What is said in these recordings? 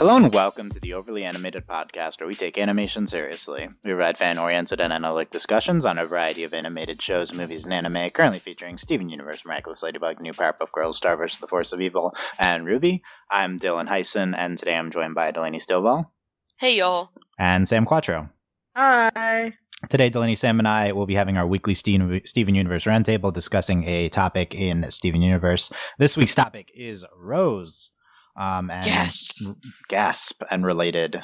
Hello and welcome to the Overly Animated Podcast, where we take animation seriously. We provide fan-oriented and analytic discussions on a variety of animated shows, movies, and anime, currently featuring Steven Universe, Miraculous Ladybug, New Powerpuff Girls, Star vs. the Force of Evil, and Ruby. I'm Dylan Hysen, and today I'm joined by Delaney Stovall. Hey, y'all. And Sam Quattro. Hi. Today, Delaney, Sam, and I will be having our weekly Steven Universe Roundtable discussing a topic in Steven Universe. This week's topic is Rose. And gasp and related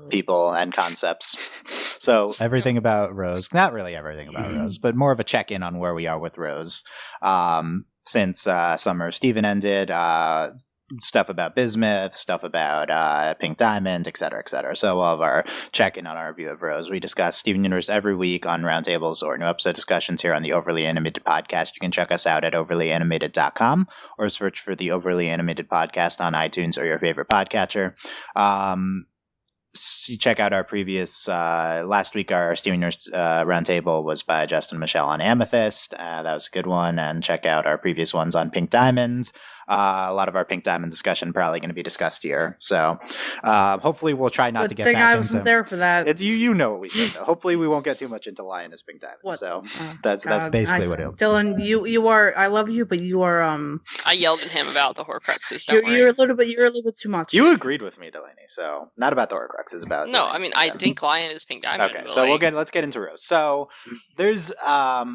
people and concepts. So everything about Rose, not really everything about Rose, but more of a check-in on where we are with Rose. Since Summer of Steven ended, stuff about bismuth, stuff about Pink Diamond, etc., etc. So we'll have our check-in on our review of Rose. We discuss Steven Universe every week on roundtables or new episode discussions here on the Overly Animated Podcast. You can check us out at overlyanimated.com or search for the Overly Animated Podcast on iTunes or your favorite podcatcher. You check out our previous last week. Our Steven Universe Roundtable was by Justin and Michelle on Amethyst. That was a good one. And check out our previous ones on Pink Diamond. A lot of our Pink Diamond discussion probably going to be discussed here. So hopefully we'll try not to get back I wasn't there for that. You know what we said, though. Hopefully we won't get too much into Lioness Pink Diamond. What? So that's basically what it'll. Dylan, you are. I love you, but you are. I yelled at him about the Horcruxes. You're a little bit too much. You agreed with me, Delaney. So not about the Horcruxes, about. No, I mean I think Lioness Pink Diamond. Okay, so let's get into Rose. So there's a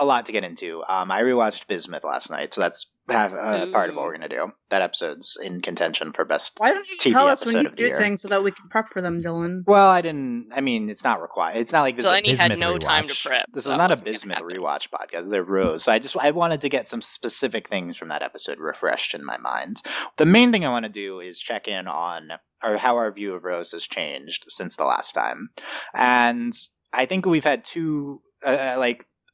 lot to get into. I rewatched Bismuth last night, so that's part of what we're gonna do. That episode's in contention for best. Why don't you TV tell us when you episode do things so that we can prep for them, Dylan? Well, I didn't. I mean, it's not required. It's not like this. Delaney is a Bismuth had no rewatch. time to prep. This is not a Bismuth rewatch podcast. They're Rose. So I wanted to get some specific things from that episode refreshed in my mind. The main thing I want to do is check in on how our view of Rose has changed since the last time, and I think we've had two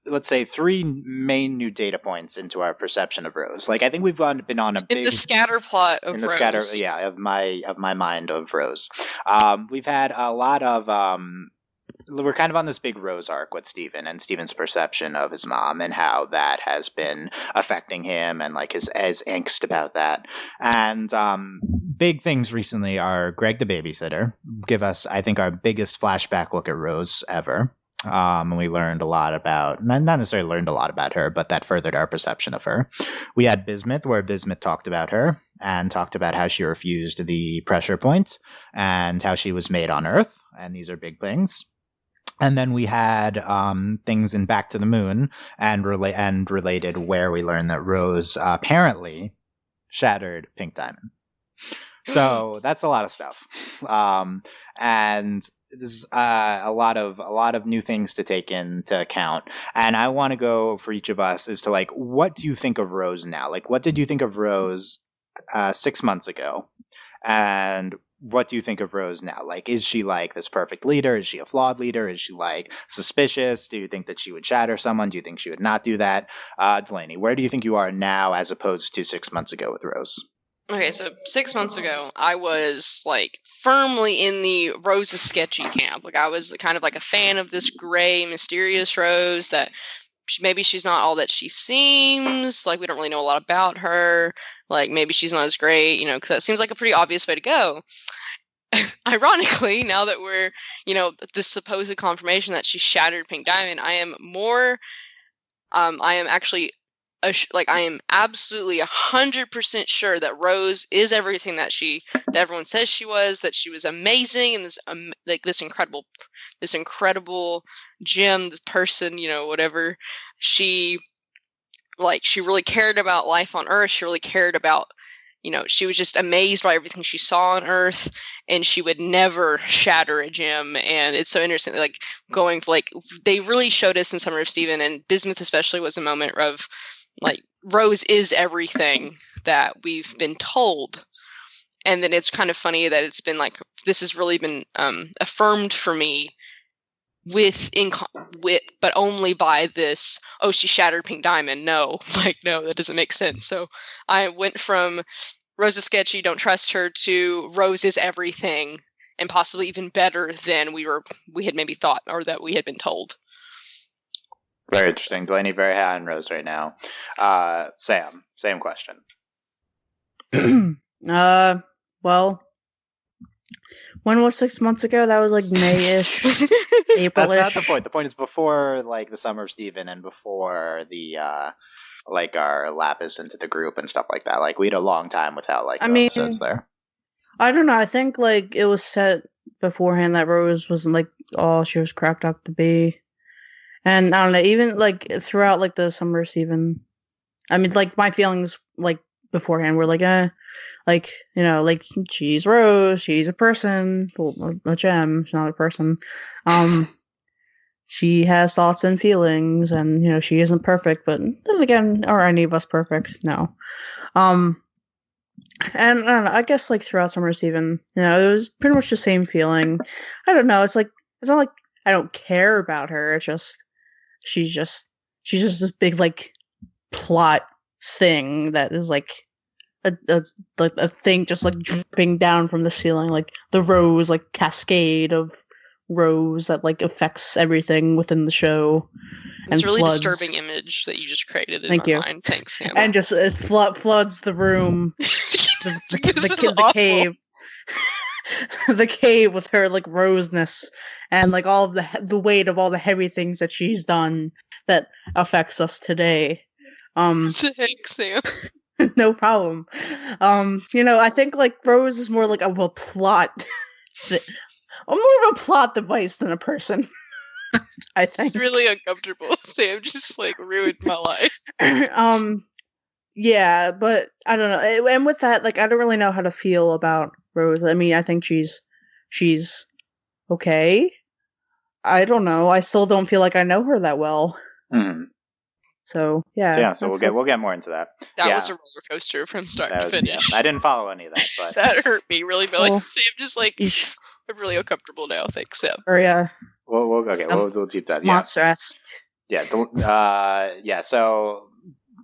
let's say three main new data points into our perception of Rose. Like I think we've been on a big in the scatter plot of Rose. Of my mind of Rose. We've had a lot of we're kind of on this big Rose arc with Steven and Steven's perception of his mom and how that has been affecting him and like his angst about that. And big things recently are Greg the babysitter give us, I think, our biggest flashback look at Rose ever. And we learned a lot about, not necessarily learned a lot about her, but that furthered our perception of her. We had Bismuth, where Bismuth talked about her and talked about how she refused the pressure point and how she was made on Earth. And these are big things. And then we had things in Back to the Moon and related where we learned that Rose apparently shattered Pink Diamond. So that's a lot of stuff. And this is a lot of new things to take into account. And I want to go for each of us as to like, what do you think of Rose now? Like, what did you think of Rose 6 months ago? And what do you think of Rose now? Like, is she like this perfect leader? Is she a flawed leader? Is she like suspicious? Do you think that she would shatter someone? Do you think she would not do that? Delaney, where do you think you are now as opposed to 6 months ago with Rose? Okay, so 6 months ago, I was like firmly in the Rose is sketchy camp. Like I was kind of like a fan of this gray, mysterious Rose that maybe she's not all that she seems. Like we don't really know a lot about her. Like maybe she's not as great, because that seems like a pretty obvious way to go. Ironically, now that we're, this supposed confirmation that she shattered Pink Diamond, I am actually I am absolutely 100% sure that Rose is everything that everyone says she was. That she was amazing and this incredible gem, this person, whatever. She really cared about life on Earth. She really cared about, she was just amazed by everything she saw on Earth, and she would never shatter a gem. And it's so interesting, they really showed us in Summer of Steven, and Bismuth especially was a moment of. Like Rose is everything that we've been told, and then it's kind of funny that it's been like this has really been affirmed for me but only by this. Oh, she shattered Pink Diamond. No, that doesn't make sense. So I went from Rose is sketchy, don't trust her, to Rose is everything, and possibly even better than we had maybe thought or that we had been told. Very interesting. Delaney, very high on Rose right now. Sam, same question. Well, When was 6 months ago? That was like May-ish, April-ish. That's not the point. The point is before like the Summer of Steven and before the like our lapis into the group and stuff like that. Like we had a long time without like episodes there. I don't know. I think like it was set beforehand that Rose wasn't like all she was cracked up to be. And I don't know, even like throughout like the Summer of Steven, I mean like my feelings like beforehand were like like, you know, like she's Rose, she's a person, a gem, she's not a person. She has thoughts and feelings, and you know she isn't perfect, but then again, are any of us perfect? No. And I don't know, I guess like throughout Summer of Steven, you know, it was pretty much the same feeling. I don't know. It's like it's not like I don't care about her. It's just she's just this big like plot thing that is like a thing just like dripping down from the ceiling, like the rose, like cascade of rose that like affects everything within the show. It's a really disturbing image that you just created in my mind. Thanks, Sam. And just it floods the room, the cave, the cave with her like roseness and like all of the weight of all the heavy things that she's done that affects us today. Thanks, Sam. No problem. You know, I think like Rose is more like of a plot, more of a plot device than a person. I think it's really uncomfortable. Sam just like ruined my life. Yeah, but I don't know. And with that, like I don't really know how to feel about Rose. I mean, I think she's okay. I don't know. I still don't feel like I know her that well. Mm-hmm. So yeah. Yeah, so we'll get more into that. That was a roller coaster from start to finish. Yeah, I didn't follow any of that, but that hurt me really. But like Sam, just like I'm really uncomfortable now. Thanks, Sam. Or yeah. We'll deep dive. Yeah. Monster-esque. Yeah. So.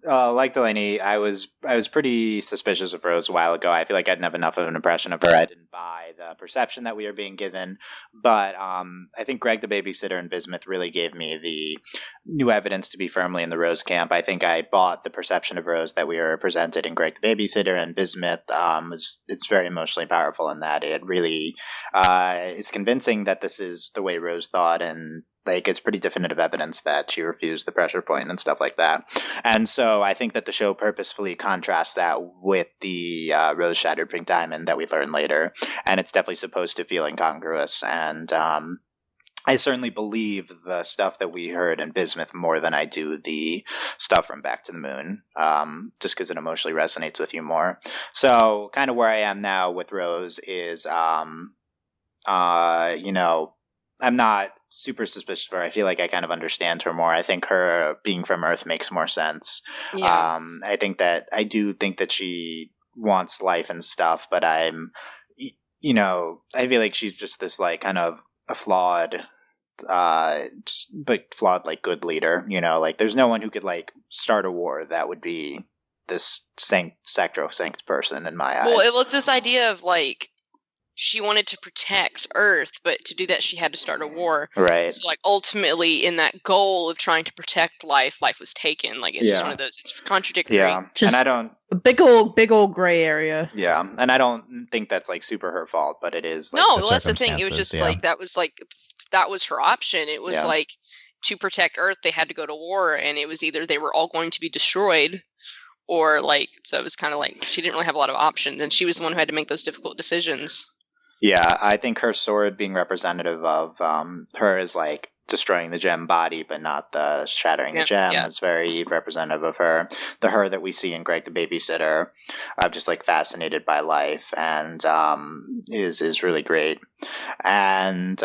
Like Delaney, I was pretty suspicious of Rose a while ago. I feel like I didn't have enough of an impression of her. I didn't buy the perception that we were being given. But I think Greg the Babysitter and Bismuth really gave me the new evidence to be firmly in the Rose camp. I think I bought the perception of Rose that we were presented in Greg the Babysitter and Bismuth. It's very emotionally powerful in that it really is convincing that this is the way Rose thought, and like it's pretty definitive evidence that she refused the pressure point and stuff like that. And so I think that the show purposefully contrasts that with the rose shattered pink diamond that we learn later. And it's definitely supposed to feel incongruous. And I certainly believe the stuff that we heard in Bismuth more than I do the stuff from Back to the Moon, just because it emotionally resonates with you more. So kind of where I am now with Rose is, you know, I'm not super suspicious of her. I feel like I kind of understand her more. I think her being from Earth makes more sense. Yeah. I do think that she wants life and stuff, but I feel like she's just this like kind of a flawed, but flawed like good leader. You know, like there's no one who could like start a war that would be this sacrosanct person in my eyes. Well, it's this idea of like, she wanted to protect Earth, but to do that, she had to start a war. Right. So, like, ultimately, in that goal of trying to protect life was taken. Like, it's just one of those. It's contradictory. Yeah, just and I don't. A big old gray area. Yeah, and I don't think that's like super her fault, but it is. Like, no, well, that's the thing. It was just like that was her option. It was like to protect Earth, they had to go to war, and it was either they were all going to be destroyed. Or like, so it was kind of like she didn't really have a lot of options, and she was the one who had to make those difficult decisions. Yeah, I think her sword being representative of her is like destroying the gem body, but not the shattering the gem is very representative of her. The her that we see in Greg the Babysitter, just like fascinated by life, and is really great. And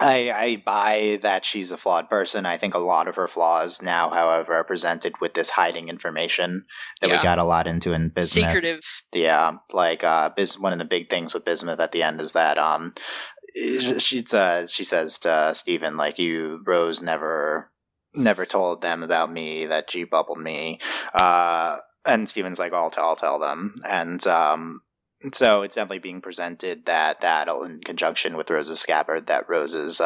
I buy that she's a flawed person. I think a lot of her flaws now, however, are presented with this hiding information that we got a lot into in Bismuth. Secretive. Yeah, like one of the big things with Bismuth at the end is that she says to Steven, like, you, Rose, never told them about me, that you bubbled me. And Steven's like, I'll tell them. And so it's definitely being presented that in conjunction with Rose's scabbard, that Rose's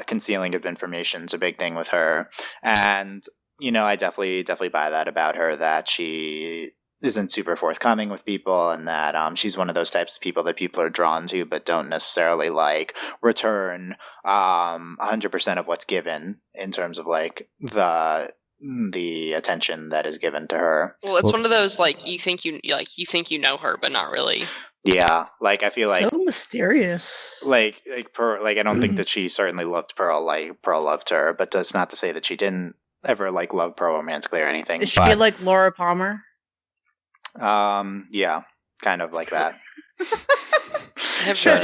concealing of information is a big thing with her. And, you know, I definitely buy that about her, that she isn't super forthcoming with people, and that she's one of those types of people that people are drawn to but don't necessarily like return 100% of what's given in terms of like the attention that is given to her. Well, it's one of those like you think you know her, but not really. Yeah, like I feel like so mysterious. Like I don't think that she certainly loved Pearl like Pearl loved her, but that's not to say that she didn't ever like love Pearl romantically or anything. Is she like Laura Palmer? Yeah, kind of like that. Sure.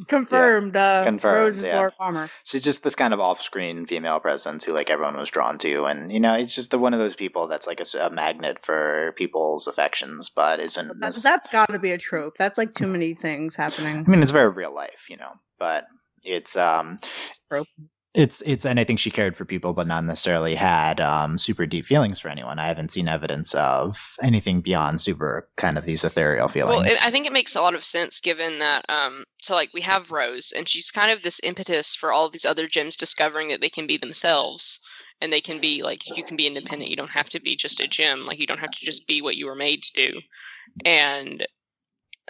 Confirmed. Confirmed. Rose is Laura Palmer. She's just this kind of off-screen female presence who like everyone was drawn to, and you know, it's just one of those people that's like a magnet for people's affections, but isn't. That's got to be a trope. That's like too many things happening. I mean, it's very real life, you know, but it's trope. It's and I think she cared for people, but not necessarily had super deep feelings for anyone. I haven't seen evidence of anything beyond super kind of these ethereal feelings. Well, I think it makes a lot of sense given that, so like we have Rose, and she's kind of this impetus for all of these other gems discovering that they can be themselves, and they can be like, you can be independent. You don't have to be just a gem. Like you don't have to just be what you were made to do, and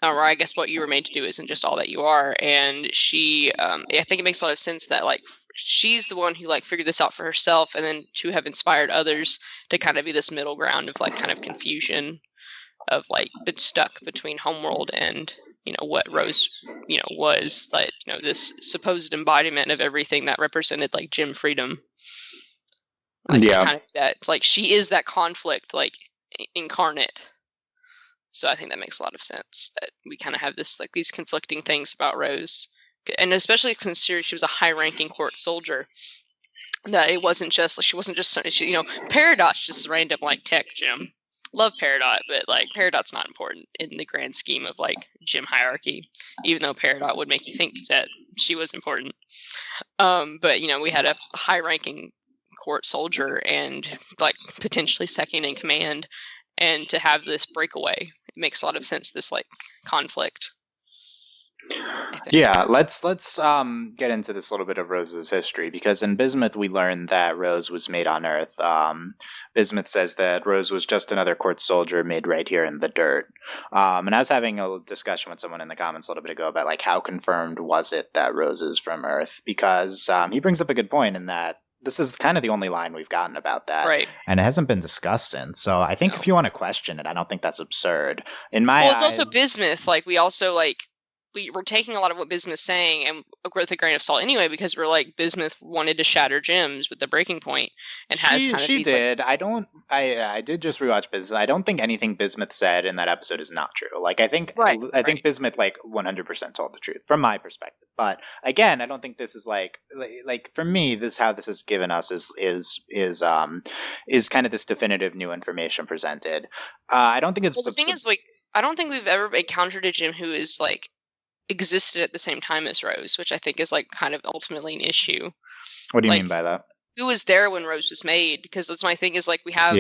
or I guess what you were made to do isn't just all that you are. And she, I think it makes a lot of sense that like she's the one who like figured this out for herself, and then to have inspired others to kind of be this middle ground of like kind of confusion of like been stuck between Homeworld and, you know, what Rose, you know, was like, you know, this supposed embodiment of everything that represented like gem freedom. Like, yeah, kind of that like she is that conflict like incarnate. So I think that makes a lot of sense that we kind of have this like these conflicting things about Rose, and especially since she was a high-ranking court soldier, that it wasn't just like she wasn't just you know, Peridot's just a random like tech gem. Love Peridot, but like Peridot's not important in the grand scheme of like gem hierarchy, even though Peridot would make you think that she was important. But you know, we had a high-ranking court soldier and like potentially second in command, and to have this breakaway, it makes a lot of sense. This like conflict. Yeah, let's get into this little bit of Rose's history, because in Bismuth we learned that Rose was made on Earth. Bismuth says that Rose was just another court soldier made right here in the dirt. And I was having a discussion with someone in the comments a little bit ago about like how confirmed was it that Rose is from Earth, because he brings up a good point in that this is kind of the only line we've gotten about that. Right. And it hasn't been discussed since. So I think if you want to question it, I don't think that's absurd. In my eyes, it's also Bismuth. Like we also like we're taking a lot of what Bismuth's saying and with a grain of salt anyway, because we're like Bismuth wanted to shatter gems with the breaking point, and she did. Like, I did just rewatch Bismuth. I don't think anything Bismuth said in that episode is not true. Like I think Bismuth like 100% told the truth from my perspective. But again, I don't think this is like for me, this how this is given us is kind of this definitive new information presented. I don't think it's. Well, the thing is, like, I don't think we've ever encountered a gem who is like existed at the same time as Rose, which I think is like kind of ultimately an issue. What do you mean by that? Who was there when Rose was made? Because that's my thing is like we have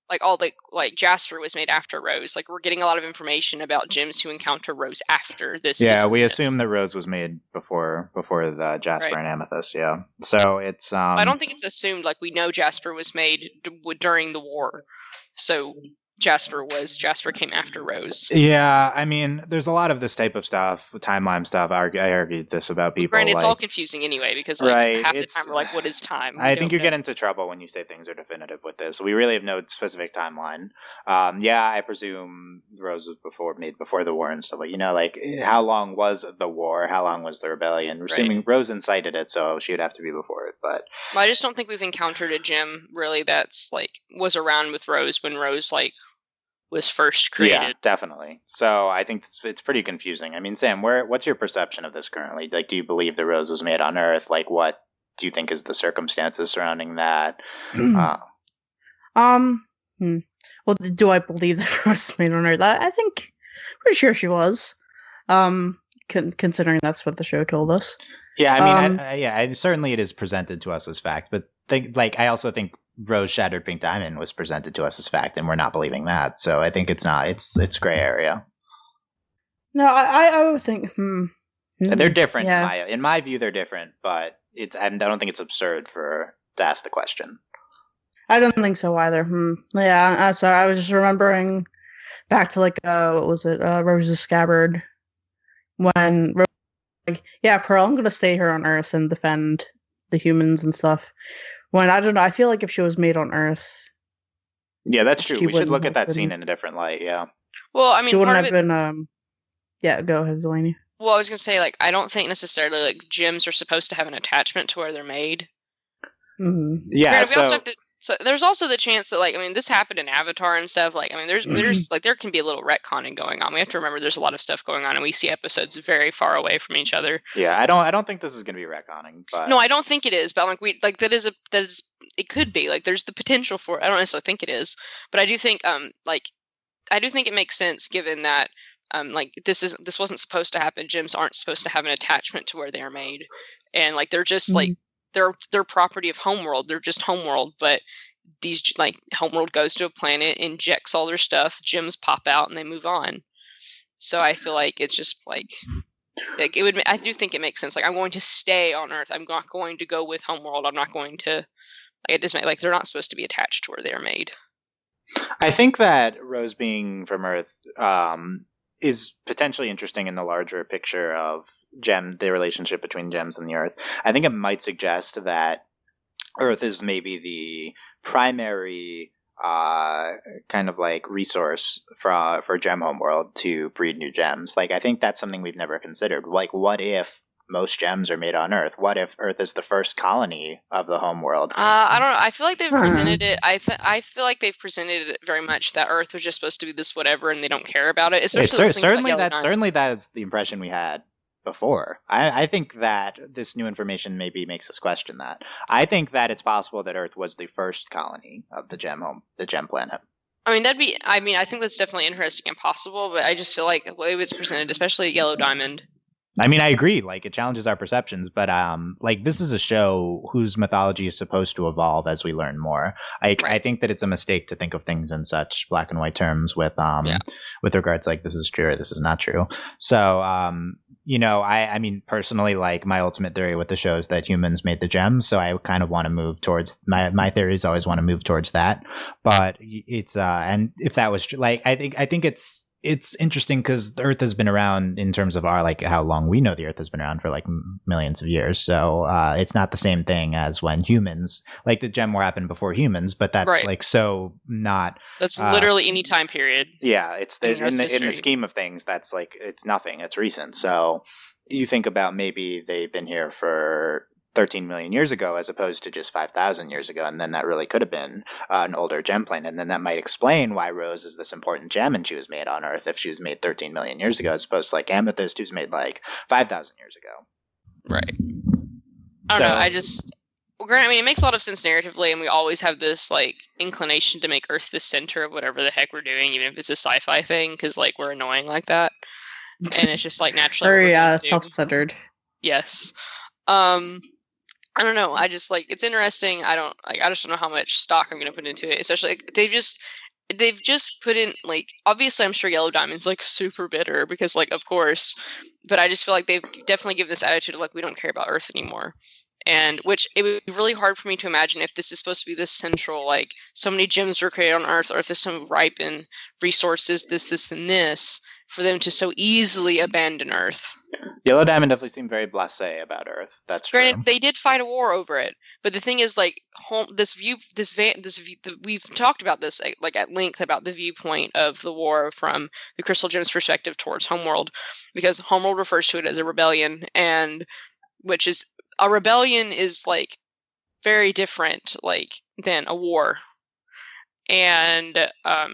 like all the like Jasper was made after Rose. Like we're getting a lot of information about gems who encounter Rose after this. Yeah, we assume that Rose was made before the Jasper and Amethyst. Yeah, so it's. I don't think it's assumed. Like we know Jasper was made during the war, so. Jasper came after Rose. Yeah, I mean, there's a lot of this type of stuff, timeline stuff. I argued this about people. Granted, it's all confusing anyway, because like half the time we're like, what is time? I think you get into trouble when you say things are definitive with this. We really have no specific timeline. Yeah, I presume Rose was made before the war and stuff. But you know, like how long was the war? How long was the rebellion? We're assuming Rose incited it, so she would have to be before it. But I just don't think we've encountered a gem really that's like was around with Rose when Rose like was first created. Yeah, definitely. So I think it's pretty confusing. I mean, Sam, what's your perception of this currently? Like, do you believe the Rose was made on Earth? Like, what do you think is the circumstances surrounding that? Well, do I believe that Rose was made on Earth? I think, pretty sure she was. Considering that's what the show told us. Yeah, I mean, certainly it is presented to us as fact, but I also think Rose Shattered Pink Diamond was presented to us as fact, and we're not believing that. So I think it's not. It's gray area. No, I would think. They're different. Yeah. In my view, they're different, but I don't think it's absurd to ask the question. I don't think so either. Yeah, sorry. I was just remembering back to like what was it? Rose's scabbard. When Rose was like, yeah, Pearl, I'm gonna stay here on Earth and defend the humans and stuff. When I don't know, I feel like if she was made on Earth, Yeah, that's true. she We should look wouldn't at have that scene been. in a different light. Yeah. Well, I She mean, wouldn't part of have it. been. Yeah, go ahead, Delaney. Well, I was gonna say, like, I don't think necessarily like gems are supposed to have an attachment to where they're made. Hmm. Yeah. Granted, we also So have to. So there's also the chance that, like, I mean, this happened in Avatar and stuff. Like, I mean, there's like there can be a little retconning going on. We have to remember there's a lot of stuff going on, and we see episodes very far away from each other. yeah, I don't think this is going to be retconning, but No, I don't think it is, but like that is it could be, like, there's the potential for it. I don't necessarily think it is, but I do think I do think it makes sense given that like this wasn't supposed to happen. Gems aren't supposed to have an attachment to where they are made, and like they're just like they're property of Homeworld. They're just Homeworld, but these like Homeworld goes to a planet, injects all their stuff, gems pop out, and they move on. So I feel like it's just like it would. I do think it makes sense. Like, I'm going to stay on Earth. I'm not going to go with Homeworld. I'm not going to. Like, it just like they're not supposed to be attached to where they are made. I think that Rose being from Earth is potentially interesting in the larger picture of the relationship between gems and the Earth. I think it might suggest that Earth is maybe the primary kind of like resource for gem homeworld to breed new gems. Like, I think that's something we've never considered. Like, what if most gems are made on Earth? What if Earth is the first colony of the homeworld? I don't know. I feel like they've presented it. I feel like they've presented it very much that Earth was just supposed to be this whatever, and they don't care about it. Especially Certainly that's the impression we had before. I think that this new information maybe makes us question that. I think that it's possible that Earth was the first colony of the gem planet. I mean, I think that's definitely interesting and possible, but I just feel like the way it was presented, especially Yellow Diamond. I mean, I agree. Like, it challenges our perceptions, but like, this is a show whose mythology is supposed to evolve as we learn more. I think that it's a mistake to think of things in such black and white terms with regards like this is true or this is not true. So you know, I mean, personally, like, my ultimate theory with the show is that humans made the gems, so I kind of want to move towards my theories. Always want to move towards that, but it's and if that was like, I think it's interesting because the Earth has been around in terms of our, like, how long we know the Earth has been around for like millions of years. So it's not the same thing as when humans, like, the gem war happened before humans, but that's like so not. That's literally any time period. Yeah, it's in the scheme of things. That's like, it's nothing. It's recent. So you think about maybe they've been here for 13 million years ago as opposed to just 5,000 years ago, and then that really could have been an older gem planet, and then that might explain why Rose is this important gem and she was made on Earth if she was made 13 million years ago as opposed to like Amethyst, who's made like 5,000 years ago. Right. I don't know. I mean, it makes a lot of sense narratively, and we always have this like inclination to make Earth the center of whatever the heck we're doing, even if it's a sci-fi thing, because like we're annoying like that, and it's just like naturally very self-centered. Yes. I don't know. I just like, it's interesting. I just don't know how much stock I'm going to put into it. Especially like, they've just put in, like, obviously I'm sure Yellow Diamond's like super bitter because, like, of course, but I just feel like they've definitely given this attitude of like, we don't care about Earth anymore. And which it would be really hard for me to imagine if this is supposed to be this central, like, so many gems were created on Earth is so ripe in resources, this, and this, for them to so easily abandon Earth. Yellow Diamond definitely seemed very blasé about Earth. That's true. Granted, they did fight a war over it, but the thing is, like, we've talked about this like at length about the viewpoint of the war from the Crystal Gem's perspective towards Homeworld, because Homeworld refers to it as a rebellion, and which is a rebellion is like very different like than a war. And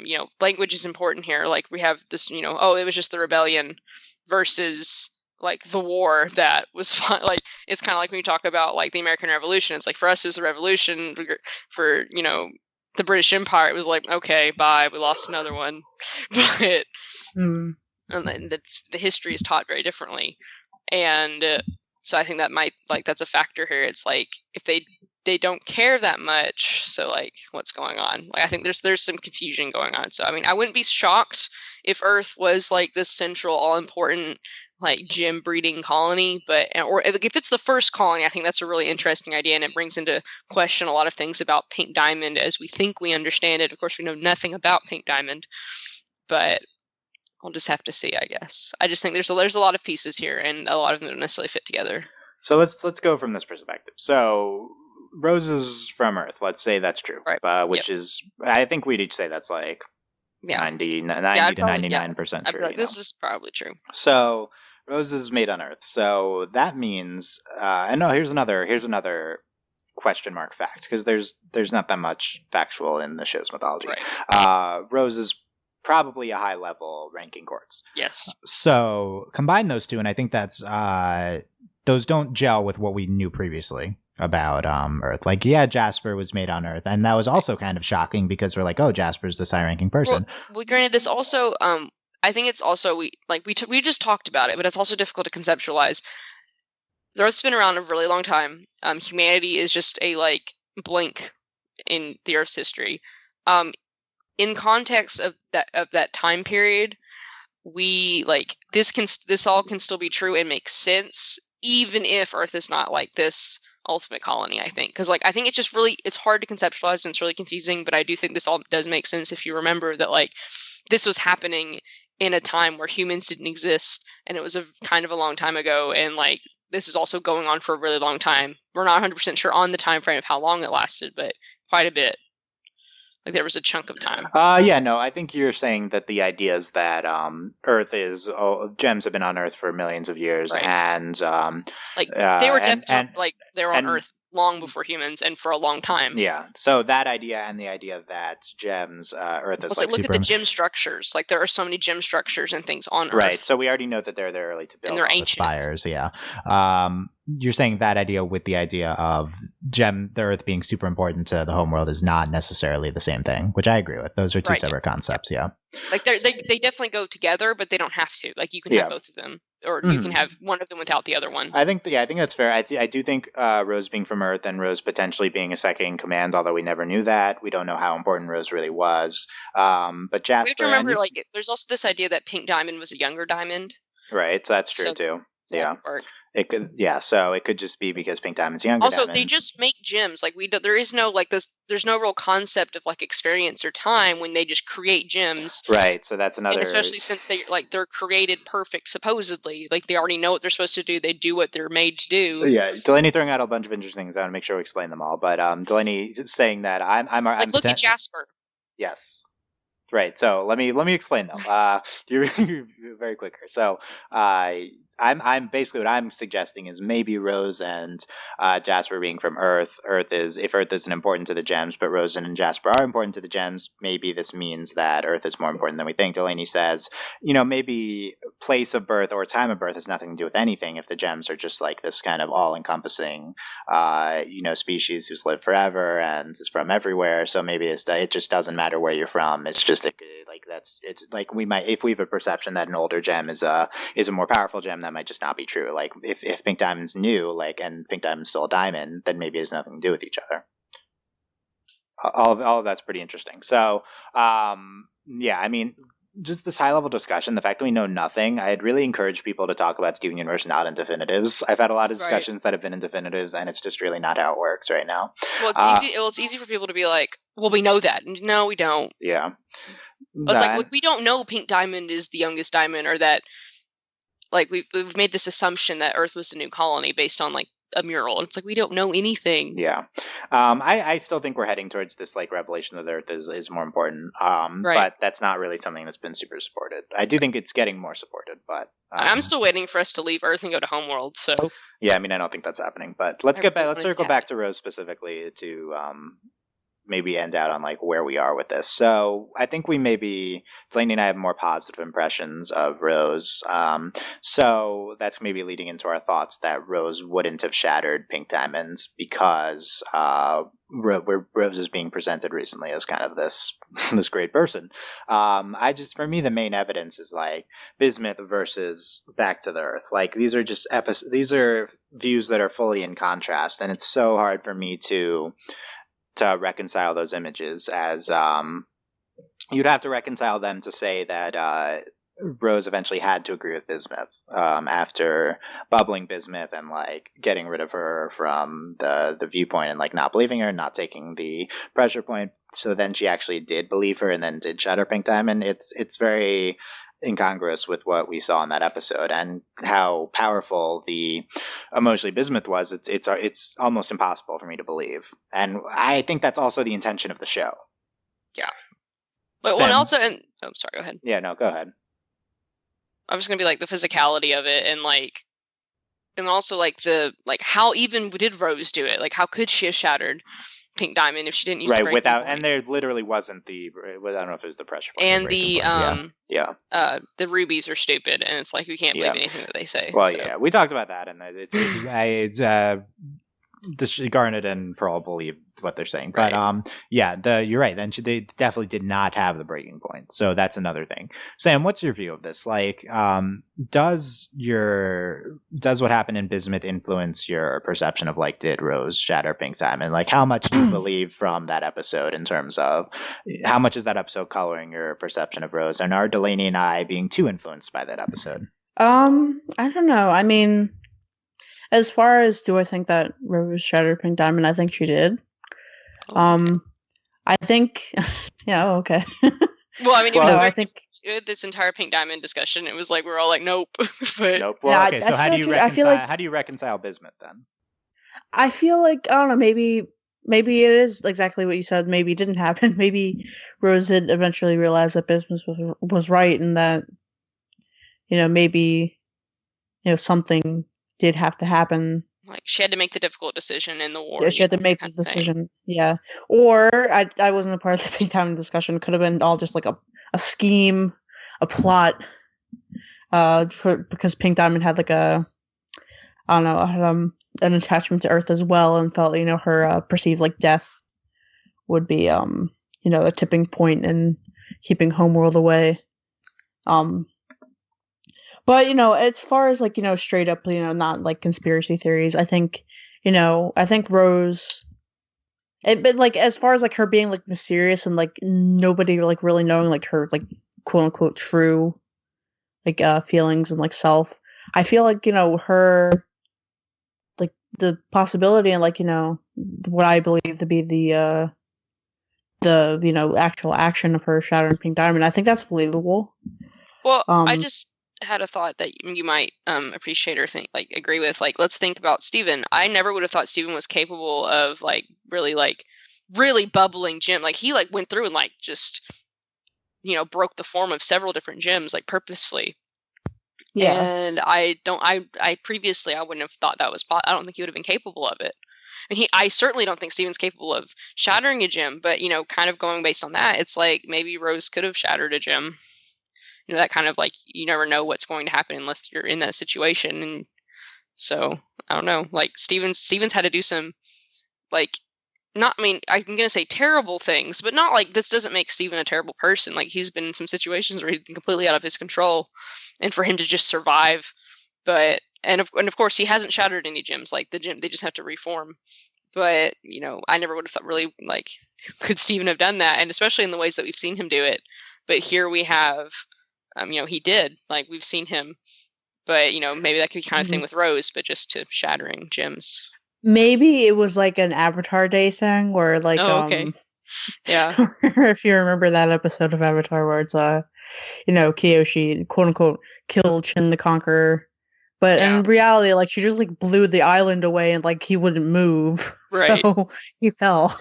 you know, language is important here. Like, we have this, you know, oh, it was just the rebellion versus like the war that was fun. Like, it's kind of like when you talk about like the American Revolution. It's like, for us it was the revolution. For, you know, the British Empire, it was like, okay, bye, we lost another one. But and then the history is taught very differently, and so I think that might, like, that's a factor here. It's like, if they don't care that much, so like, what's going on? Like, I think there's some confusion going on. So I mean, I wouldn't be shocked if Earth was like this central, all important like gem breeding colony, or if it's the first colony, I think that's a really interesting idea, and it brings into question a lot of things about Pink Diamond as we think we understand it. Of course, we know nothing about Pink Diamond, but we'll just have to see, I guess. I just think there's a lot of pieces here, and a lot of them don't necessarily fit together. So let's go from this perspective. So Rose is from Earth. Let's say that's true, right? Which is, I think we'd each say that's like 90 to 99% true. This is probably true. So Rose is made on Earth. So that means, and no, here's another question mark fact, because there's not that much factual in the show's mythology. Right. Rose is probably a high level ranking quartz. Yes. So combine those two, and I think that's those don't gel with what we knew previously about Earth. Like, yeah, Jasper was made on Earth, and that was also kind of shocking because we're like, oh, Jasper's this high ranking person. Well, granted, this also, I think it's also we just talked about it, but it's also difficult to conceptualize. The Earth's been around a really long time. Humanity is just a blink in the Earth's history. In context of that time period, we this all can still be true and make sense, even if Earth is not like this ultimate colony. I think because I think it's hard to conceptualize and it's really confusing. But I do think this all does make sense if you remember that this was happening in a time where humans didn't exist, and it was a kind of a long time ago, and this is also going on for a really long time. We're not 100% sure on the time frame of how long it lasted, but quite a bit. There was a chunk of time. Yeah, no, I think you're saying that the idea is that Earth is gems have been on Earth for millions of years, right. And they were definitely they were on Earth long before humans and for a long time. Yeah, so that idea and the idea that gems, Earth is look at the gem structures. There are so many gem structures and things on Earth. Right, so we already know that they're there early to build and they're all ancient. the spires. Yeah. You're saying that idea with the idea of the Earth being super important to the homeworld is not necessarily the same thing, which I agree with. Those are two separate concepts. Yeah. They definitely go together, but they don't have to. You can have both of them, or you can have one of them without the other one. I think that's fair. I do think Rose being from Earth and Rose potentially being a second in command, although we never knew that. We don't know how important Rose really was. But Jasper, we have to remember, there's also this idea that Pink Diamond was a younger diamond. Right, so that's true too. Yeah. It could, so it could just be because Pink Diamond's younger. Also, diamond. They just make gems. There is no there's no real concept of experience or time when they just create gems. Right. So that's another. And especially since they're created perfect, supposedly. They already know what they're supposed to do. They do what they're made to do. Yeah, Delaney throwing out a bunch of interesting things. I want to make sure we explain them all. But Delaney saying that I'm look at Jasper. Yes. Right. So let me explain them. You're very quicker. So I'm basically what I'm suggesting is maybe Rose and Jasper being from Earth. If Earth isn't important to the gems, but Rose and Jasper are important to the gems, maybe this means that Earth is more important than we think. Delaney says, maybe place of birth or time of birth has nothing to do with anything if the gems are just this kind of all-encompassing, species who's lived forever and is from everywhere. So maybe it just doesn't matter where you're from. It's just we might, if we have a perception that an older gem is a more powerful gem, that might just not be true. If Pink Diamond's new, and Pink Diamond's still a diamond, then maybe it has nothing to do with each other. All of that's pretty interesting. So, just this high level discussion, the fact that we know nothing, I'd really encourage people to talk about Steven Universe not in definitives. I've had a lot of discussions that have been in definitives, and it's just really not how it works right now. Well, it's easy. It's easy for people to be like, "Well, we know that." No, we don't. Yeah. It's we don't know Pink Diamond is the youngest diamond, or that we've made this assumption that Earth was a new colony based on a mural. It's we don't know anything. Yeah. I still think we're heading towards this revelation that Earth is more important. But that's not really something that's been super supported. I do think it's getting more supported, but I'm still waiting for us to leave Earth and go to Homeworld. So yeah, I don't think that's happening. But let's circle back to Rose specifically to maybe end out on where we are with this. So I think Delaney and I have more positive impressions of Rose. So that's maybe leading into our thoughts that Rose wouldn't have shattered Pink Diamonds because Rose is being presented recently as kind of this great person. For me, the main evidence is bismuth versus Back to the Earth. These are just these are views that are fully in contrast, and it's so hard for me to reconcile those images as you'd have to reconcile them to say that Rose eventually had to agree with bismuth after bubbling bismuth and like getting rid of her from the viewpoint and like not believing her, not taking the pressure point. So then she actually did believe her and then did shatter Pink Diamond. It's very incongruous with what we saw in that episode and how powerful the emotionally bismuth was. It's almost impossible for me to believe, and I think that's also the intention of the show. Yeah, but one also, and oh, sorry, go ahead. Yeah, no, go ahead. I was gonna be like the physicality of it, and like, and also like how even did Rose do it? Like, how could she have shattered Pink Diamond if she didn't use the breaking point? And there literally wasn't I don't know if it was the pressure point. And the rubies are stupid, and it's like we can't believe anything that they say. Well, yeah, we talked about that, and it's Garnet and Pearl believe what they're saying, but you're right. Then they definitely did not have the breaking point, so that's another thing. Sam, what's your view of this? Like, does what happened in bismuth influence your perception of like, did Rose shatter Pink Diamond? Like, how much do you believe from that episode in terms of how much is that episode coloring your perception of Rose, and are Delaney and I being too influenced by that episode? I don't know. I mean, as far as do I think that Rose shattered Pink Diamond, I think she did. I think, yeah, okay. Well, I mean, I think this entire Pink Diamond discussion, it was like we're all like, nope. But, nope. Well, okay. So how do you reconcile bismuth then? I feel like, I don't know. Maybe it is exactly what you said. Maybe it didn't happen. Maybe Rose did eventually realize that bismuth was right, and that maybe something did have to happen. Like, she had to make the difficult decision in the war. Yeah, she had to make the decision. Yeah. Or I wasn't a part of the Pink Diamond discussion. It could have been all just like a scheme, a plot. Because Pink Diamond had like an attachment to Earth as well, and felt her perceived like death would be a tipping point in keeping Homeworld away. But, as far as, like, straight up, not, like, conspiracy theories, I think Rose, but, like, as far as, like, her being, like, mysterious and, like, nobody, like, really knowing, like, her, like, quote-unquote true, like, feelings and, like, self, I feel like, her, like, the possibility and, like, what I believe to be the actual action of her shattering Pink Diamond, I think that's believable. Well, I just had a thought that you might appreciate or think, like, agree with. Like, let's think about Steven. I never would have thought Steven was capable of really bubbling gem. Like, he like went through and like just broke the form of several different gems like purposefully. Yeah. And I previously I wouldn't have thought that was I don't think he would have been capable of it. And I certainly don't think Steven's capable of shattering a gem, but kind of going based on that, it's like maybe Rose could have shattered a gem. That kind of like, you never know what's going to happen unless you're in that situation. And so I don't know, like Steven's had to do some like, I'm going to say terrible things, but not like this doesn't make Steven a terrible person. Like, he's been in some situations where he's been completely out of his control, and for him to just survive. But, and of course he hasn't shattered any gems, like the gem, they just have to reform. But, I never would have thought really like, could Steven have done that? And especially in the ways that we've seen him do it. But here we have, he did, like, we've seen him, but, maybe that could be kind of thing with Rose, but just to shattering gems. Maybe it was like an Avatar Day thing where like, okay. Yeah. If you remember that episode of Avatar where it's, Kyoshi, quote unquote, killed Chin the Conqueror. But in reality, like, she just like blew the island away and like he wouldn't move. Right. So he fell.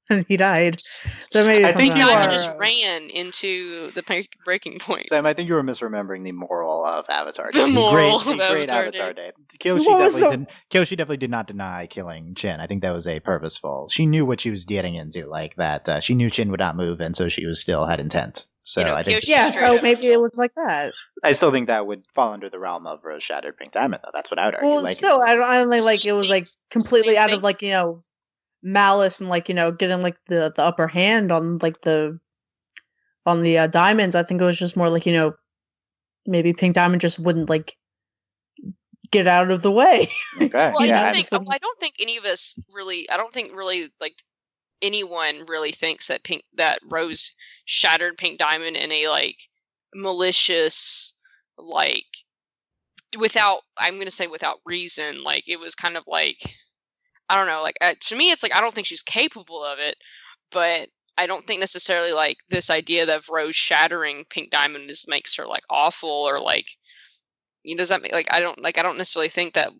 And he died. So maybe I think just ran into the breaking point. Sam, I think you were misremembering the moral of Avatar Day. The moral of great Avatar Day. Kyoshi definitely did not deny killing Chin. I think that was a purposeful. She knew what she was getting into, like that. She knew Chin would not move, and so she was still had intent. So I think, so maybe it was like that. I still think that would fall under the realm of Rose shattered Pink Diamond, though. That's what I would argue. Well, still, I don't like it was like completely out of like malice and like getting like the upper hand on like the diamonds. I think it was just more like maybe Pink Diamond just wouldn't like get out of the way. Okay. Well, I don't think any of us really. I don't think really like anyone really thinks that Rose shattered Pink Diamond in a like malicious, like I'm going to say without reason. Like, it was kind of like, I don't know, like, to me, it's like, I don't think she's capable of it, but I don't think necessarily, like, this idea that Rose shattering Pink Diamond makes her, like, awful, or, like, does that make, like, I don't necessarily think that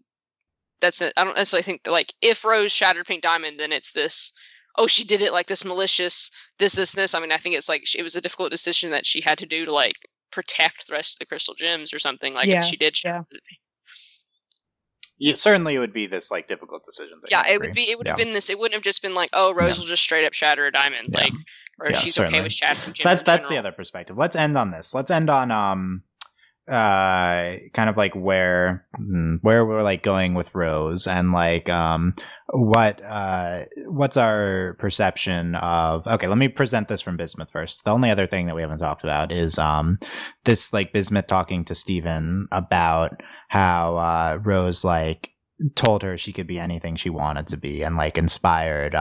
I don't necessarily think that, like, if Rose shattered Pink Diamond, then it's this, oh, she did it, like, this malicious, this. I mean, I think it's, like, it was a difficult decision that she had to do to, like, protect the rest of the crystal gems or something, like, if she did shatter Yeah, certainly it would be this, like, difficult decision. Yeah, it would have been this. It wouldn't have just been like, oh, Rose will just straight up shatter a diamond, like, or she's certainly okay with shattering. So that's the other perspective. Let's end on this. Let's end on kind of like where we're like going with Rose, and like what's our perception of. Okay, let me present this from Bismuth first. The only other thing that we haven't talked about is this, like, Bismuth talking to Steven about how Rose, like, told her she could be anything she wanted to be, and, like, inspired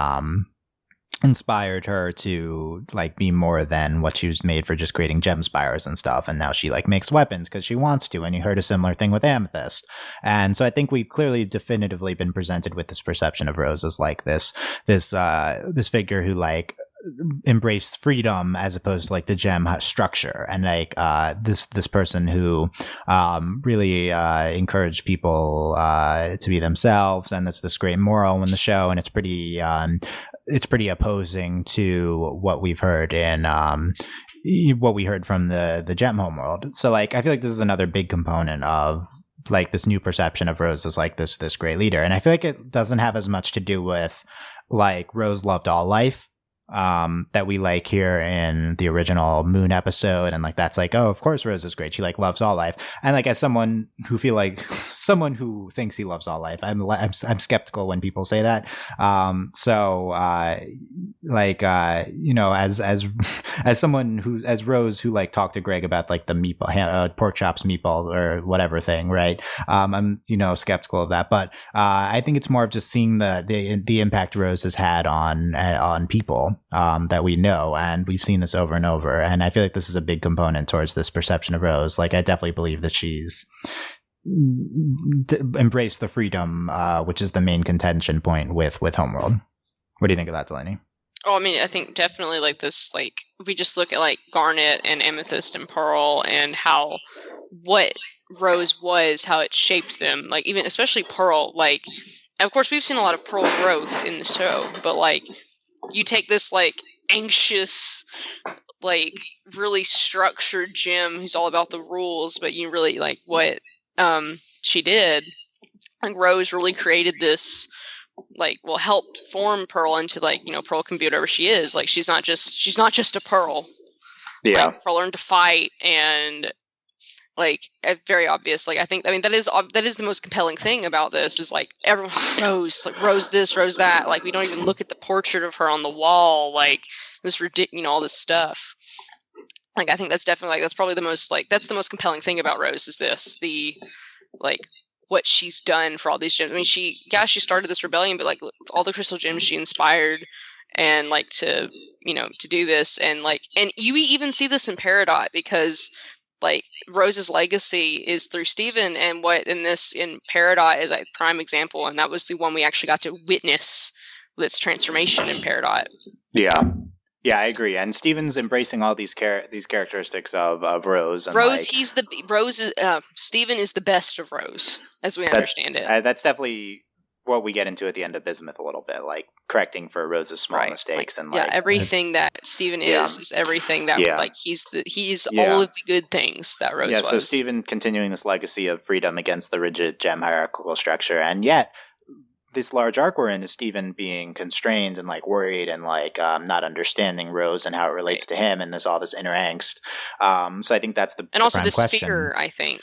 her to, like, be more than what she was made for, just creating gem spires and stuff. And now she, like, makes weapons because she wants to. And you heard a similar thing with Amethyst. And so I think we've clearly definitively been presented with this perception of Rose as, like, this figure who, like, embraced freedom as opposed to, like, the gem structure, and, like, this person who really encouraged people to be themselves, and that's this great moral in the show. And it's pretty opposing to what we've heard in what we heard from the gem homeworld. So, like, I feel like this is another big component of, like, this new perception of Rose as, like, this great leader. And I feel like it doesn't have as much to do with, like, Rose loved all life that we, like, here in the original Moon episode, and, like, that's like, oh, of course Rose is great, she, like, loves all life. And, like, as someone who thinks he loves all life, I'm skeptical when people say that. As Rose, who, like, talked to Greg about, like, the meatball pork chops, meatballs, or whatever thing, right? I'm skeptical of that, but I think it's more of just seeing the impact Rose has had on people that we know, and we've seen this over and over. And I feel like this is a big component towards this perception of Rose. Like, I definitely believe that she's embraced the freedom, which is the main contention point with Homeworld. What do you think of that, Delaney? Oh, I mean, I think definitely, like, this, like, if we just look at, like, Garnet and Amethyst and Pearl, and what Rose was, how it shaped them, like, even especially Pearl, like, and of course we've seen a lot of Pearl growth in the show, but, like, you take this, like, anxious, like, really structured gem who's all about the rules, but you really, like, what she did, like, Rose really created this, like, well, helped form Pearl into, like, Pearl can be whatever she is. Like, she's not just a Pearl. Yeah. Like, Pearl learned to fight, and, like, very obvious. Like, I mean, that is the most compelling thing about this, is, like, everyone, Rose, like, Rose this, Rose that. Like, we don't even look at the portrait of her on the wall. Like, this ridiculous, all this stuff. Like, I think that's definitely, like, that's probably the most, like, that's the most compelling thing about Rose, is like, what she's done for all these gems. I mean, she started this rebellion, but, like, all the crystal gems she inspired, and, like, to do this, and, like, and you even see this in Peridot, because, like, Rose's legacy is through Steven, and what in Peridot is a prime example, and that was the one we actually got to witness this transformation in Peridot. Yeah, I agree. And Steven's embracing all these characteristics of Rose. And Rose, Steven is the best of Rose, as we understand it. That's definitely what we get into at the end of Bismuth a little bit, like correcting for Rose's small mistakes, like, and, like, everything that Steven is everything that like he's all of the good things that Rose was. Yeah, so Steven continuing this legacy of freedom against the rigid gem hierarchical structure, and yet this large arc we're in is Steven being constrained and, like, worried, and, like, not understanding Rose and how it relates to him, and all this inner angst. So I think that's and also this question. Fear, I think.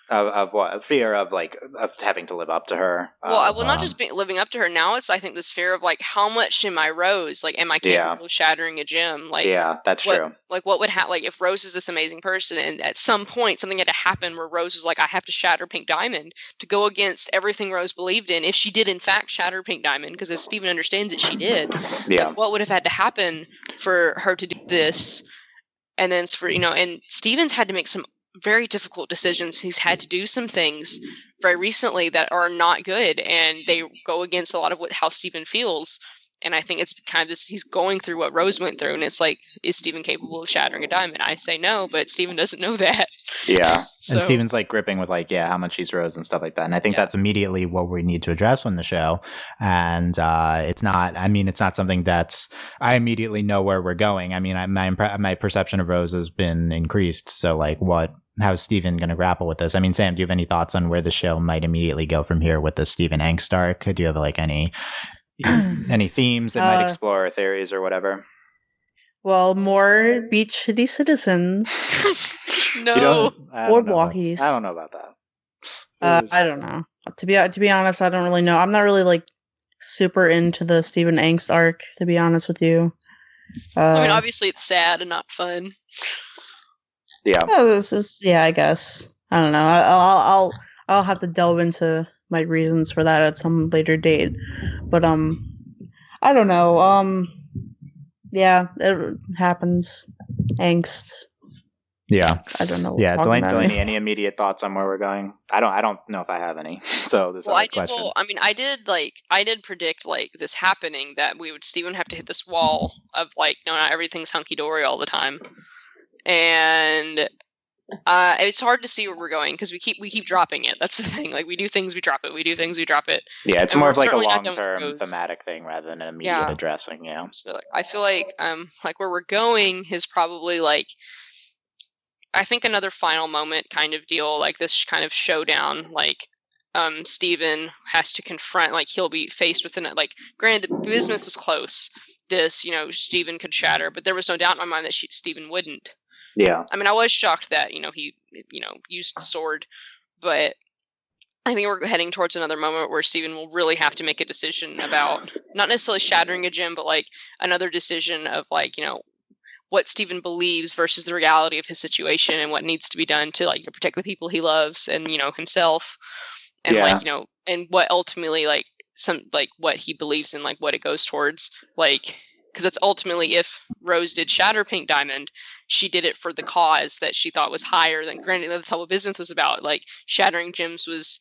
Of what? Fear of, like, of having to live up to her. Not just living up to her. Now it's, I think, this fear of, like, how much am I Rose? Like, am I capable of shattering a gem? Like, yeah, that's true. Like, what would happen? Like, if Rose is this amazing person, and at some point something had to happen where Rose was like, I have to shatter Pink Diamond to go against everything Rose believed in. If she did in fact shatter Pink Diamond, because as Steven understands it, she did. Yeah. Like, what would have had to happen for her to do this? And then for and Steven's had to make some very difficult decisions. He's had to do some things very recently that are not good, and they go against a lot of how Steven feels. And I think it's kind of this, he's going through what Rose went through, and it's like, is Steven capable of shattering a diamond? I say no, but Steven doesn't know that. Yeah. So, and Steven's like gripping with like, how much he's Rose and stuff like that. And I think that's immediately what we need to address on the show. And it's not something that's, I immediately know where we're going. I mean, my perception of Rose has been increased. So like how's Steven going to grapple with this? I mean, Sam, do you have any thoughts on where the show might immediately go from here with the Steven angst arc? Do you have like any themes that might explore theories or whatever? Well, more beach city citizens. no. Boardwalkies. I don't know about that. I don't know. To be honest, I don't really know. I'm not really like super into the Steven angst arc, to be honest with you. I mean, obviously it's sad and not fun. Yeah. This is I guess. I don't know. I'll have to delve into my reasons for that at some later date. But I don't know. Yeah, it happens. Angst. Yeah. I don't know. Yeah, Delaney, any immediate thoughts on where we're going? I don't know if I have any. So this is a question. Well, I mean, I did predict like this happening, that Steven would have to hit this wall of like, no, not everything's hunky dory all the time, and it's hard to see where we're going because we keep dropping it. That's the thing. Like, we do things, we drop it. We do things, we drop it. Yeah, it's more of like a long-term thematic thing rather than an immediate addressing. Yeah. So I feel like where we're going is probably like, I think another final moment kind of deal, like this kind of showdown, like Steven has to confront, like he'll be faced with like, granted the bismuth was close. This, Steven could shatter, but there was no doubt in my mind that Steven wouldn't. Yeah. I mean, I was shocked that, he, used the sword, but I think we're heading towards another moment where Steven will really have to make a decision about not necessarily shattering a gem, but like another decision of like, what Steven believes versus the reality of his situation and what needs to be done to like protect the people he loves and, himself, and and what ultimately like what he believes in, like what it goes towards, like, because that's ultimately, if Rose did shatter Pink Diamond, she did it for the cause that she thought was higher than, granted, that's how what bismuth was about. Like, shattering gems was,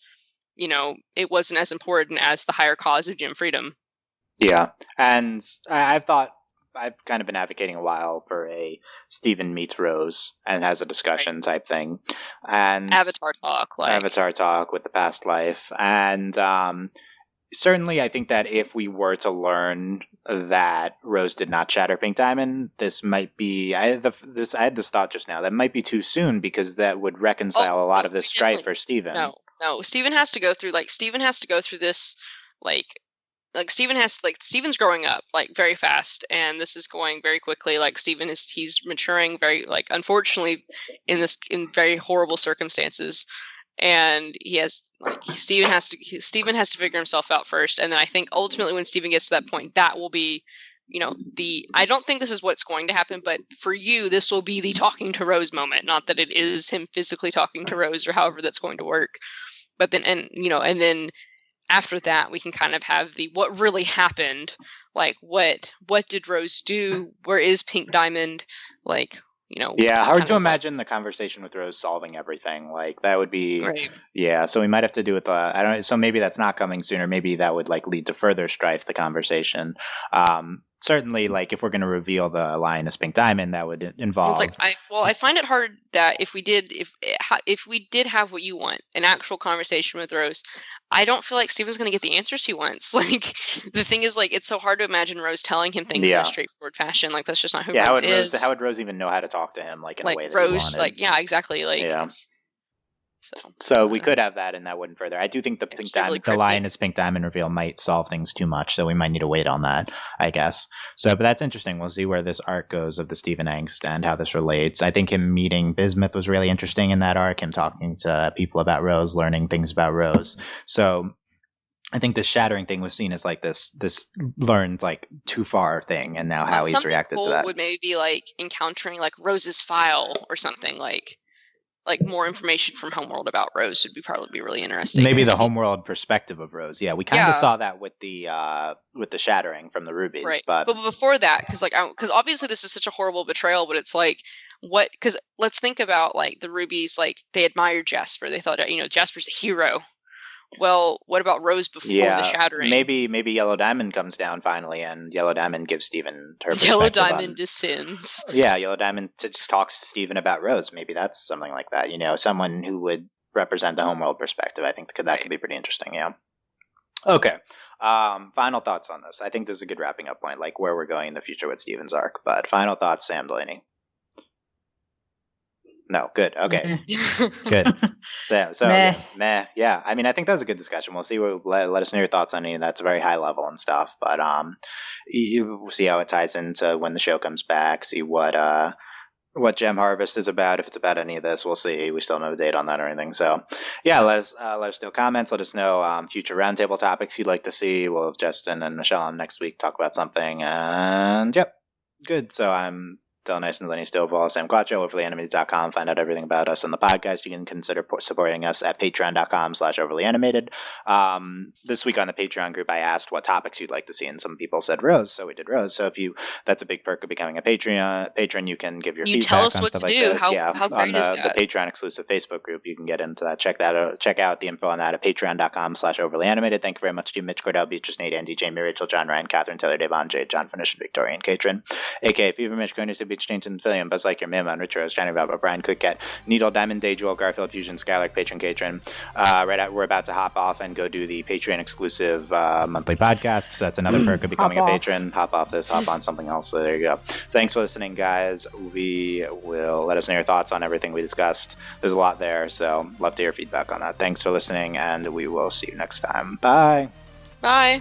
it wasn't as important as the higher cause of gem freedom. Yeah. And I've kind of been advocating a while for a Steven meets Rose and has a discussion type thing. And Avatar talk with the past life. And certainly, I think that if we were to learn that Rose did not shatter Pink Diamond, this might be. I had this thought just now that might be too soon, because that would reconcile a lot of this strife for Steven. No, Steven has to go through this Steven's growing up like very fast, and this is going very quickly. Like he's maturing very, like, unfortunately in very horrible circumstances. And Steven has to figure himself out first, and then I think ultimately when Steven gets to that point, that will be, I don't think this is what's going to happen, but for you, this will be the talking to Rose moment. Not that it is him physically talking to Rose or however that's going to work, but then and then after that we can kind of have the what really happened, like what did Rose do? Where is Pink Diamond? Like. Hard to imagine the conversation with Rose solving everything. Like, that would be right. Yeah, so we might have to do with so maybe that's not coming sooner. Maybe that would like lead to further strife, the conversation. Certainly, like, if we're going to reveal the Lioness Pink Diamond, that would involve. It's like I find it hard that if we did have what you want, an actual conversation with Rose, I don't feel like Steven's going to get the answers he wants. Like, the thing is, like, it's so hard to imagine Rose telling him things in a straightforward fashion. Like, that's just not who Rose is. How would Rose even know how to talk to him, like, in a way that Rose, he wanted? like, yeah, exactly. Like, yeah. So we could have that, and that wouldn't further. I do think the Lioness Pink Diamond reveal might solve things too much, so we might need to wait on that, I guess. So, but that's interesting. We'll see where this arc goes of the Steven angst and how this relates. I think him meeting bismuth was really interesting in that arc. Him talking to people about Rose, learning things about Rose. So I think this shattering thing was seen as like this learned like too far thing, and now how he's reacted to that would maybe be like encountering like Rose's file or something, like more information from Homeworld about Rose would probably be really interesting. Maybe the Homeworld perspective of Rose. Yeah, we kind of saw that with the shattering from the rubies. Right. But before that, because obviously this is such a horrible betrayal, but it's like what, because let's think about like the rubies, like they admired Jasper. They thought, Jasper's a hero. Well, what about Rose before the shattering? Maybe Yellow Diamond comes down finally, and Yellow Diamond gives Steven her perspective. Yellow Diamond descends. Yeah, Yellow Diamond just talks to Steven about Rose. Maybe that's something like that. Someone who would represent the homeworld perspective. I think that could be pretty interesting. Yeah. Okay. Final thoughts on this. I think this is a good wrapping up point, like where we're going in the future with Steven's arc. But final thoughts, Sam Delaney. No, good. Okay, good. So meh. Yeah, I mean, I think that was a good discussion. We'll see. Let us know your thoughts on any of that. It's very high level and stuff, but we'll see how it ties into when the show comes back. See what Gem Harvest is about. If it's about any of this, we'll see. We still don't have a date on that or anything. So, yeah, let us know comments. Let us know future roundtable topics you'd like to see. We'll have Justin and Michelle on next week talk about something. And yep, good. So I'm Delaney Stovall, Sam Quattro, overlyanimated.com. Find out everything about us on the podcast. You can consider supporting us at patreon.com/overlyanimated. This week on the Patreon group, I asked what topics you'd like to see, and some people said Rose, so we did Rose. So that's a big perk of becoming a patron. You can give your feedback tell us on what stuff to like do. this. How great on is that? The Patreon exclusive Facebook group, you can get into that. Check that out. Check out the info on that at patreon.com/overlyanimated. Thank you very much to Mitch Cordell, Beatrice, Nate, Andy, Jamie, Rachel, John, Ryan, Catherine, Taylor, Devon, Jade, John, Finish, Victoria, and Katrin. A.K.A. Fever, Mitch, Corners, Beach, Jameson, Fillion, Buzz Like Your Mim, Rich Rose, Johnny Bob, Brian Cookett, Needle, Diamond, Day, Jewel, Garfield, Fusion, Skylark, Patron, Katrin. We're about to hop off and go do the Patreon exclusive monthly podcast. So that's another perk of becoming a patron. Hop off this, hop on something else. So there you go. Thanks for listening, guys. We will let us know your thoughts on everything we discussed. There's a lot there, so love to hear feedback on that. Thanks for listening, and we will see you next time. Bye. Bye.